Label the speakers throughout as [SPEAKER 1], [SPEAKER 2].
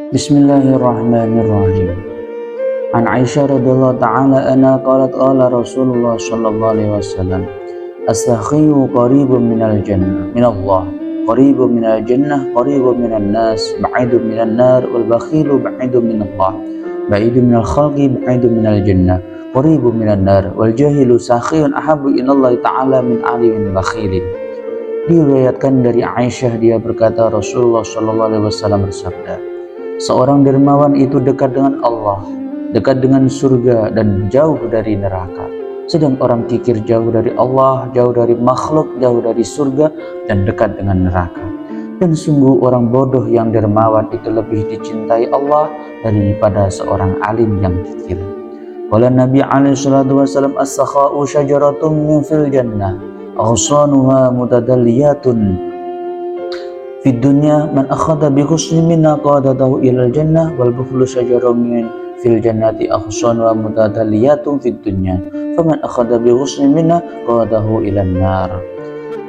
[SPEAKER 1] Bismillahirrahmanirrahim. An Aisyah radhiyallahu ta'ala anha qalat qala Rasulullah sallallahu alaihi wasallam as-sakhiyu qaribun minal jannah minallah qaribun minal jannah qaribun minan nas ba'idun minan nar wal bakhilu ba'idun minallah ba'idun minal khalqi ba'idun minal jannah qaribun minan nar wal jahilu sakhiyun ahabbu inallahi ta'ala min alimin bakhilin. Diriwayatkan dari Aisyah, dia berkata Rasulullah sallallahu alaihi wasallam bersabda, seorang dermawan itu dekat dengan Allah, dekat dengan surga dan jauh dari neraka. Sedang orang kikir jauh dari Allah, jauh dari makhluk, jauh dari surga dan dekat dengan neraka. Dan sungguh orang bodoh yang dermawan itu lebih dicintai Allah daripada seorang alim yang kikir. Qala Nabi alaihi salatu wasallam as-sakha'u syajaratun min fil jannah aghsanuha mutadalliyatun fi dunya man akhadha bi husni minna qadadahu ilal jannah wal bukhlu syajarun min fil jannati aghsan wa mutadalliyatun fid dunya faman akhadha bi husni minna qadadahu ilan nar.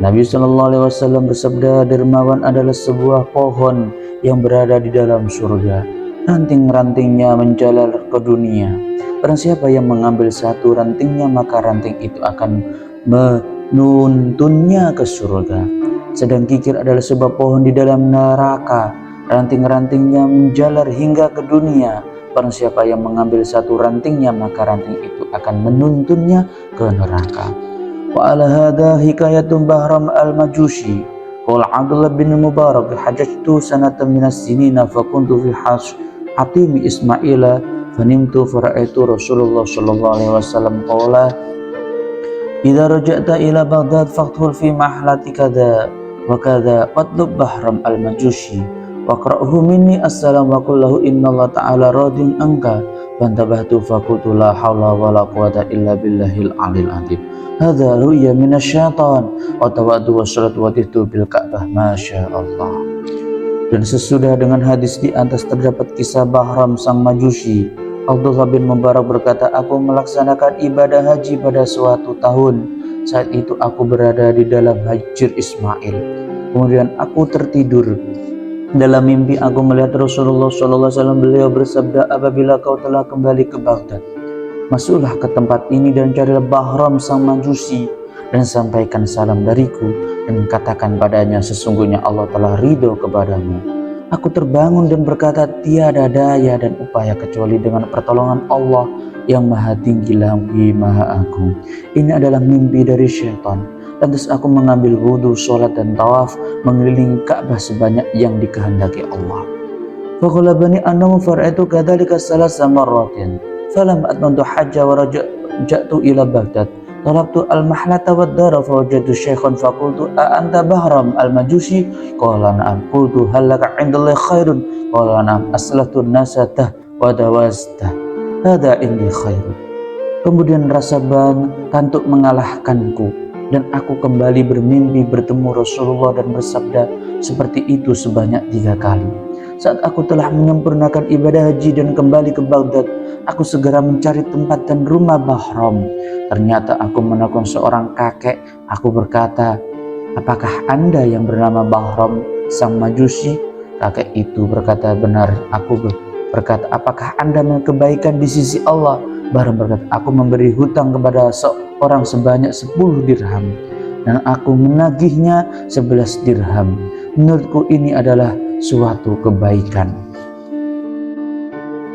[SPEAKER 1] Nabi sallallahu alaihi wasallam bersabda, dermawan adalah sebuah pohon yang berada di dalam surga, ranting-rantingnya menjalar ke dunia. Barang siapa yang mengambil satu rantingnya, maka ranting itu akan menuntunnya ke surga. Sedang kikir adalah sebuah pohon di dalam neraka, ranting-rantingnya menjalar hingga ke dunia. Barang siapa yang mengambil satu rantingnya, maka ranting itu akan menuntunnya ke neraka. Wa ala hadha hikayatun Bahram al-Majusi. Qala Abdullah bin Mubarak hajjtu sanatan minas sinina fa kuntu fi hatimi Ismaila fanimtu fara'aitu Rasulullah sallallahu alaihi wasallam qala idza raja'ta ila Baghdad faqtul fi mahlati kadza wa kadza watlub Bahram al-Majusi waqra'uhu minni assalamu wa qul lahu innallaha ta'ala radin anka fantabahtu faqultu la haula wa la quwata illa billahil alil azim hadza ru'ya minasyaitan wa tawaddu wassalatu wa titu bil ka'bah masyaallah. Dan sesudah dengan hadis di atas terdapat kisah Bahram sang Majusi. Abdullah bin Mubarak berkata, aku melaksanakan ibadah haji pada suatu tahun. Saat itu aku berada di dalam Hijr Ismail. Kemudian aku tertidur. Dalam mimpi aku melihat Rasulullah SAW. Beliau bersabda, apabila kau telah kembali ke Baghdad, masuklah ke tempat ini dan carilah Bahram sang Majusi dan sampaikan salam dariku dan katakan padanya, sesungguhnya Allah telah ridho kepadamu. Aku terbangun dan berkata, tiada daya dan upaya kecuali dengan pertolongan Allah yang maha tinggi lagi maha agung. Ini adalah mimpi dari syaitan. Lantas aku mengambil wudhu, sholat dan tawaf mengelilingi Ka'bah sebanyak yang dikehendaki Allah. Faghalabani annahu fara'aitu kadzalika salasa marratin. Falam atmamtu hajja wa raja'tu ila Baghdad. Talabtu al-mahlata wad-dara fawajadtu syaikhan faqultu a anta Bahram al-Majusi qala na'am qultu hal laka 'indallahi khairun qala na'am aslahtu an-nasata wa dawasta hadza indi khairun. Kemudian rasa kantuk mengalahkanku dan aku kembali bermimpi bertemu Rasulullah dan bersabda seperti itu sebanyak 3 kali. Saat aku telah menyempurnakan ibadah haji dan kembali ke Baghdad, aku segera mencari tempat dan rumah Bahram. Ternyata aku menemukan seorang kakek. Aku berkata, apakah Anda yang bernama Bahram sang Majusi? Kakek itu berkata, benar. Aku berkata, apakah Anda memiliki kebaikan di sisi Allah? Bahram berkata, aku memberi hutang kepada seorang sebanyak 10 dirham dan aku menagihnya 11 dirham. Menurutku ini adalah suatu kebaikan.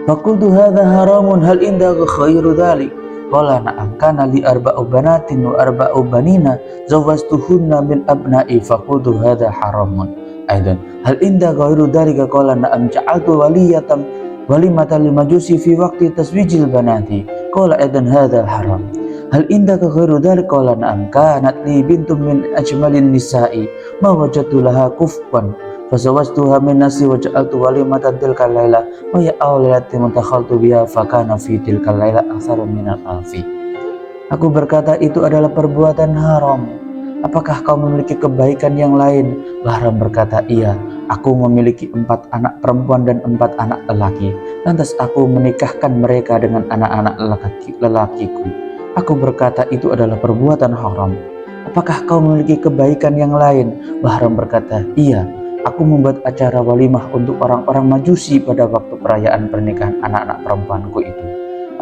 [SPEAKER 1] Faqultu hadza haramun hal indaka khairu dzalik? Qala na'am kana li arba'u banatin wa arba'u banina zawwajtuhunna min abna'i faqultu hadza haramun aidan hal indaka khairu dzalika? Qala na'am ja'altu walimatan lil majusi fi waqti taswijil banati. Qala aidan hadza haram hal indaka khairu dzalik? Qala na'am kanat li bintum min ajmalin nisa'i ma wajadtu laha kufwan fasawajtuha min nasi wa ja'altu walimatan tilkal laila wa ya awlati mutakhaltu biha fakana fi tilkal laila aktsaru minal alfi. Aku berkata, itu adalah perbuatan haram. Apakah kau memiliki kebaikan yang lain? Bahram berkata, iya, aku memiliki 4 anak perempuan dan 4 anak lelaki. Lantas aku menikahkan mereka dengan anak-anak lelakiku. Aku berkata, itu adalah perbuatan haram. Apakah kau memiliki kebaikan yang lain? Bahram berkata, iya, Aku membuat acara walimah untuk orang-orang Majusi pada waktu perayaan pernikahan anak-anak perempuanku itu.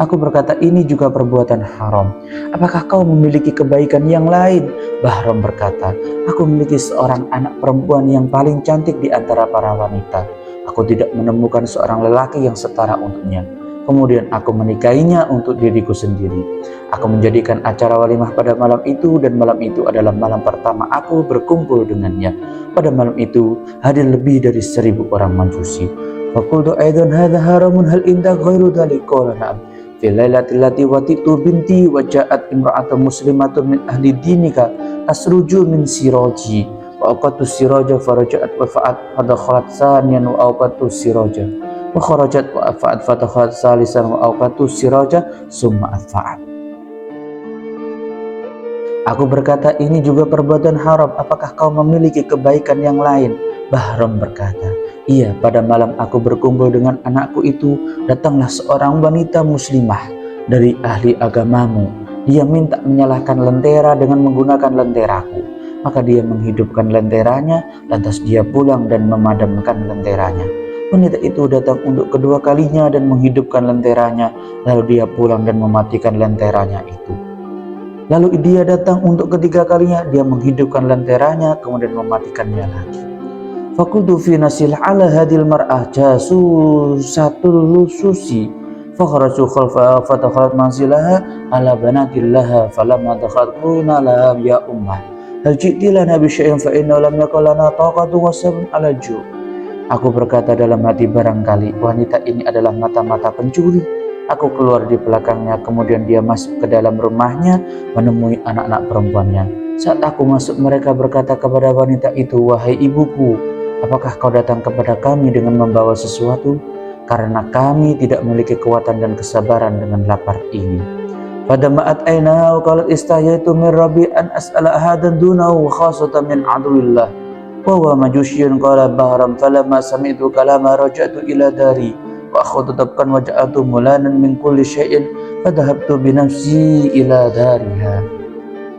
[SPEAKER 1] Aku berkata, ini juga perbuatan haram. Apakah kau memiliki kebaikan yang lain? Bahram berkata, aku memiliki seorang anak perempuan yang paling cantik di antara para wanita. Aku tidak menemukan seorang lelaki yang setara untuknya. Kemudian aku menikahinya untuk diriku sendiri. Aku menjadikan acara walimah pada malam itu, dan malam itu adalah malam pertama aku berkumpul dengannya. Pada malam itu hadir lebih dari 1000 orang Majusi. Faqultu aidan hadza haramun hal inda ghairu dzalik qala na'am. Fi lailatil lati watitu binti wa ja'at imra'atun muslimatun min ahli dinika asruju min siraji wa aqatu siraja faraja'at wa fa'at fadakhalat saniyan wa aqatu siraja wa kharajat wa fa'at fadakhalat salisan wa aqatu siraja summa atfa'at. Aku berkata, ini juga perbuatan haram. Apakah kau memiliki kebaikan yang lain? Bahram berkata, iya, pada malam aku berkumpul dengan anakku itu, datanglah seorang wanita muslimah dari ahli agamamu. Dia minta menyalakan lentera dengan menggunakan lenteraku. Maka dia menghidupkan lenteranya, lantas dia pulang dan memadamkan lenteranya. Wanita itu datang untuk kedua kalinya dan menghidupkan lenteranya, lalu dia pulang dan mematikan lenteranya itu. Lalu dia datang untuk ketiga kalinya, dia menghidupkan lenteranya, kemudian mematikannya lagi. Fakultu fi nasil ala hadil mar'ah jasusatul lususi fakharaju khalfa fatakhalat manzilaha ala banatillaha falamma dakhaltuna laha ya ummah hal ji'ti lana bi syai'in fa inna lam yakul lana taqatu wasabun ala ju'. Aku berkata dalam hati, barangkali wanita ini adalah mata-mata pencuri. Aku keluar di belakangnya, kemudian dia masuk ke dalam rumahnya menemui anak-anak perempuannya. Saat aku masuk, mereka berkata kepada wanita itu, wahai ibuku, apakah kau datang kepada kami dengan membawa sesuatu? Karena kami tidak memiliki kekuatan dan kesabaran dengan lapar ini. Pada ma'at aina wa qalat istahaytu min rabbi an as'ala ahadan dunahu khasatan min aduillah. Wa huwa majusyun qala Bahram falamma sami'tu kalama raja'tu ila dari wa akhadtabkan wa ja'atu mulanan min kulli syai'in fadhahabtu bi nafsi ila dariha.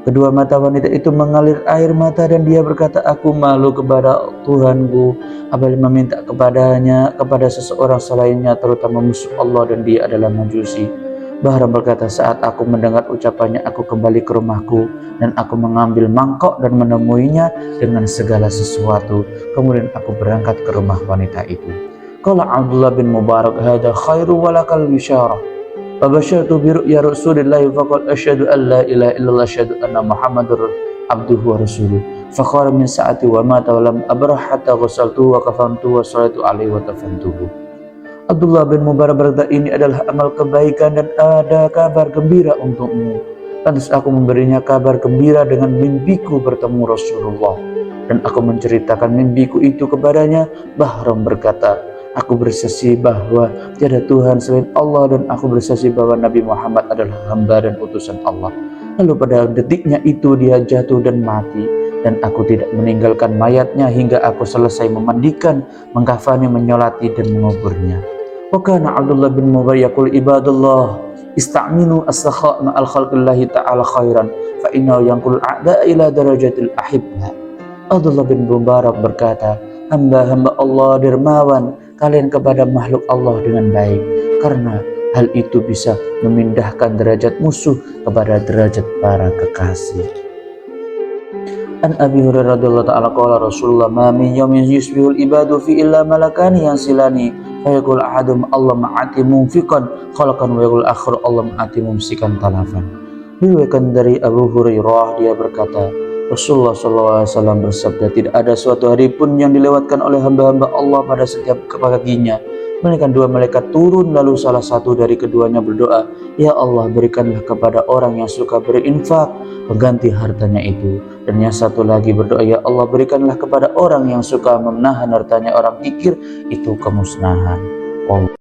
[SPEAKER 1] Kedua mata wanita itu mengalir air mata dan dia berkata, aku malu kepada Tuhanku apabila meminta kepada seseorang selainnya, terutama musuh Allah, dan dia adalah Majusi. Bahram berkata, saat aku mendengar ucapannya, aku kembali ke rumahku dan aku mengambil mangkok dan menemuinya dengan segala sesuatu. Kemudian aku berangkat ke rumah wanita itu. Qala Abdullah bin Mubarak, hadza khairu walakal bisyarah. Fabasyartu bi ru'ya Rasulillahi faqala asyhadu an la ilaha illallah asyhadu anna Muhammadar abduhu wa rasuluh. Fakhara min sa'ati wa mata wa lam abrah hatta ghasaltuhu wa kafantuhu wa salatu alaihi wa tafantuhu. Abdullah bin Mubarak berkata, ini adalah amal kebaikan dan ada kabar gembira untukmu. Lantas aku memberinya kabar gembira dengan mimpiku bertemu Rasulullah, dan aku menceritakan mimpiku itu kepadanya. Bahram berkata, aku bersaksi bahwa tiada Tuhan selain Allah, dan aku bersaksi bahwa Nabi Muhammad adalah hamba dan utusan Allah. Lalu pada detiknya itu dia jatuh dan mati, dan aku tidak meninggalkan mayatnya hingga aku selesai memandikan, mengkafani, menyolati dan menguburnya. Wa kana Abdullah bin Mubarak yaqul ibadallah ista'minu as-sakha' ma'al khalqillahi ta'ala khairan fa innahu yanqul a'da ila darajatil ahibba. Abdullah bin Mubarak berkata, hamba-hamba Allah dermawan kalian kepada makhluk Allah dengan baik, karena hal itu bisa memindahkan derajat musuh kepada derajat para kekasih. An Abi Hurairah radhiyallahu ta'ala qala Rasulullah ma min yawmin yusbihul ibadu fi illa malakani yansilani fa yaqul ahadum Allah ma'ati munfiqan khalaqan wa yaqul akhar Allah ma'ati mumsikan talafan. Diriwayatkan dari Abu Hurairah, dia berkata, Rasulullah SAW bersabda, tidak ada suatu hari pun yang dilewatkan oleh hamba-hamba Allah pada setiap paginya, melainkan dua malaikat turun, lalu salah satu dari keduanya berdoa, ya Allah, berikanlah kepada orang yang suka berinfak pengganti hartanya itu. Dan yang satu lagi berdoa, ya Allah, berikanlah kepada orang yang suka menahan hartanya orang kikir itu kemusnahan.